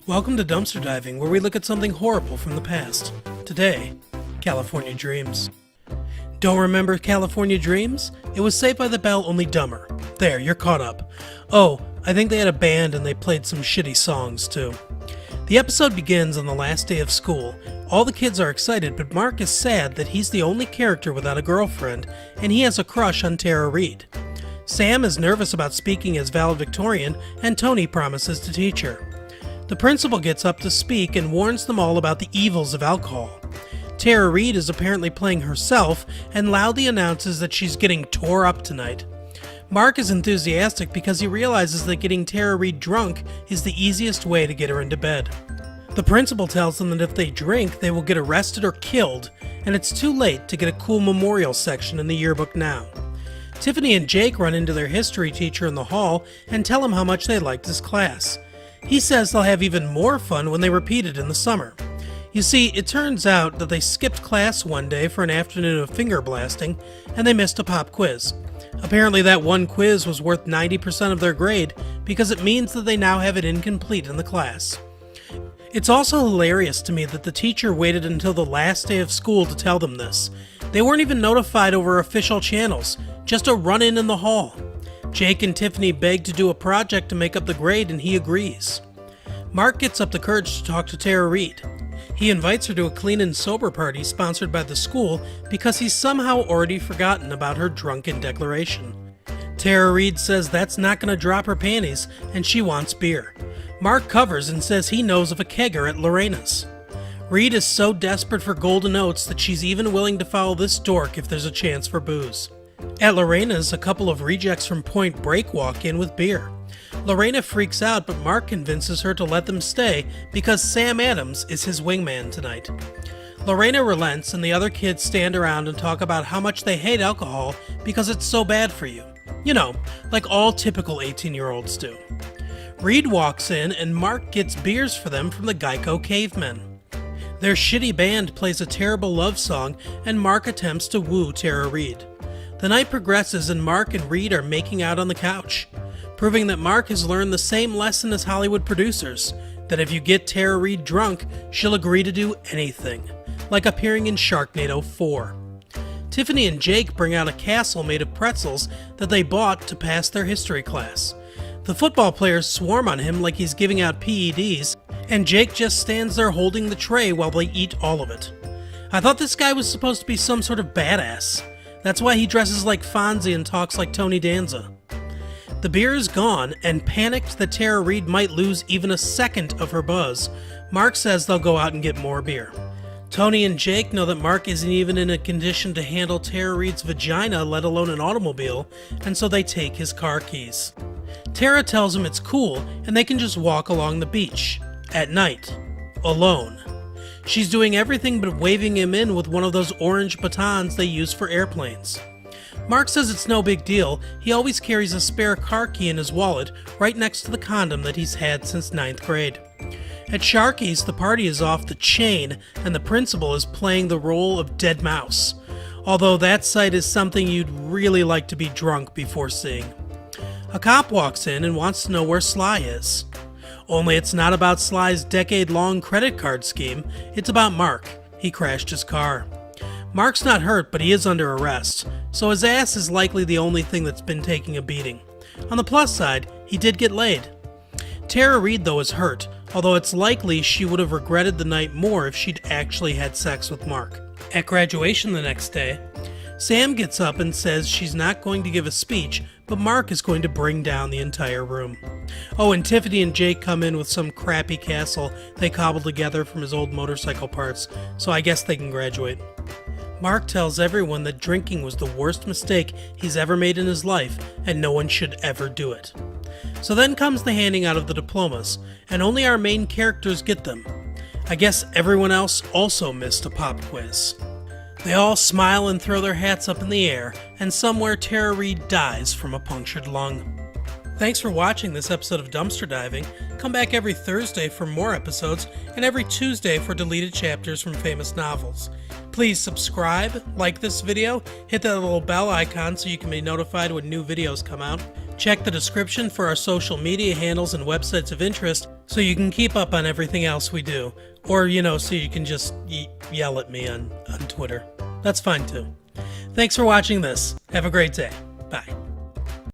Welcome to Dumpster Diving, where we look at something horrible from the past. Today, California Dreams. Don't remember California Dreams? It was Saved by the Bell, only dumber. There, you're caught up. Oh, I think they had a band and they played some shitty songs, too. The episode begins on the last day of school. All the kids are excited, but Mark is sad that he's the only character without a girlfriend, and he has a crush on Tara Reid. Sam is nervous about speaking as valedictorian, and Tony promises to teach her. The principal gets up to speak and warns them all about the evils of alcohol. Tara Reid is apparently playing herself and loudly announces that she's getting tore up tonight. Mark is enthusiastic because he realizes that getting Tara Reid drunk is the easiest way to get her into bed. The principal tells them that if they drink, they will get arrested or killed, and it's too late to get a cool memorial section in the yearbook now. Tiffany and Jake run into their history teacher in the hall and tell him how much they liked his class. He says they'll have even more fun when they repeat it in the summer. You see, it turns out that they skipped class one day for an afternoon of finger blasting, and they missed a pop quiz. Apparently that one quiz was worth 90% of their grade, because it means that they now have it incomplete in the class. It's also hilarious to me that the teacher waited until the last day of school to tell them this. They weren't even notified over official channels, just a run-in in the hall. Jake and Tiffany beg to do a project to make up the grade, and he agrees. Mark gets up the courage to talk to Tara Reid. He invites her to a clean and sober party sponsored by the school because he's somehow already forgotten about her drunken declaration. Tara Reid says that's not going to drop her panties, and she wants beer. Mark covers and says he knows of a kegger at Lorena's. Reid is so desperate for golden oats that she's even willing to follow this dork if there's a chance for booze. At Lorena's, a couple of rejects from Point Break walk in with beer. Lorena freaks out, but Mark convinces her to let them stay because Sam Adams is his wingman tonight. Lorena relents, and the other kids stand around and talk about how much they hate alcohol because it's so bad for you. You know, like all typical 18-year-olds do. Reid walks in, and Mark gets beers for them from the Geico Cavemen. Their shitty band plays a terrible love song, and Mark attempts to woo Tara Reid. The night progresses and Mark and Reid are making out on the couch, proving that Mark has learned the same lesson as Hollywood producers, that if you get Tara Reid drunk, she'll agree to do anything, like appearing in Sharknado 4. Tiffany and Jake bring out a castle made of pretzels that they bought to pass their history class. The football players swarm on him like he's giving out PEDs, and Jake just stands there holding the tray while they eat all of it. I thought this guy was supposed to be some sort of badass. That's why he dresses like Fonzie and talks like Tony Danza. The beer is gone, and panicked that Tara Reid might lose even a second of her buzz, Mark says they'll go out and get more beer. Tony and Jake know that Mark isn't even in a condition to handle Tara Reid's vagina, let alone an automobile, and so they take his car keys. Tara tells him it's cool, and they can just walk along the beach. At night. Alone. She's doing everything but waving him in with one of those orange batons they use for airplanes. Mark says it's no big deal. He always carries a spare car key in his wallet right next to the condom that he's had since 9th grade. At Sharky's, the party is off the chain, and the principal is playing the role of dead mouse. Although that sight is something you'd really like to be drunk before seeing. A cop walks in and wants to know where Sly is. Only it's not about Sly's decade-long credit card scheme, it's about Mark. He crashed his car. Mark's not hurt, but he is under arrest, so his ass is likely the only thing that's been taking a beating. On the plus side, he did get laid. Tara Reid, though, is hurt, although it's likely she would have regretted the night more if she'd actually had sex with Mark. At graduation the next day, Sam gets up and says she's not going to give a speech, but Mark is going to bring down the entire room. Oh, and Tiffany and Jake come in with some crappy castle they cobbled together from his old motorcycle parts, so I guess they can graduate. Mark tells everyone that drinking was the worst mistake he's ever made in his life, and no one should ever do it. So then comes the handing out of the diplomas, and only our main characters get them. I guess everyone else also missed a pop quiz. They all smile and throw their hats up in the air, and somewhere Tara Reid dies from a punctured lung. Thanks for watching this episode of Dumpster Diving. Come back every Thursday for more episodes, and every Tuesday for deleted chapters from famous novels. Please subscribe, like this video, hit that little bell icon so you can be notified when new videos come out. Check the description for our social media handles and websites of interest so you can keep up on everything else we do. Or, so you can just yell at me on Twitter. That's fine too. Thanks for watching this. Have a great day.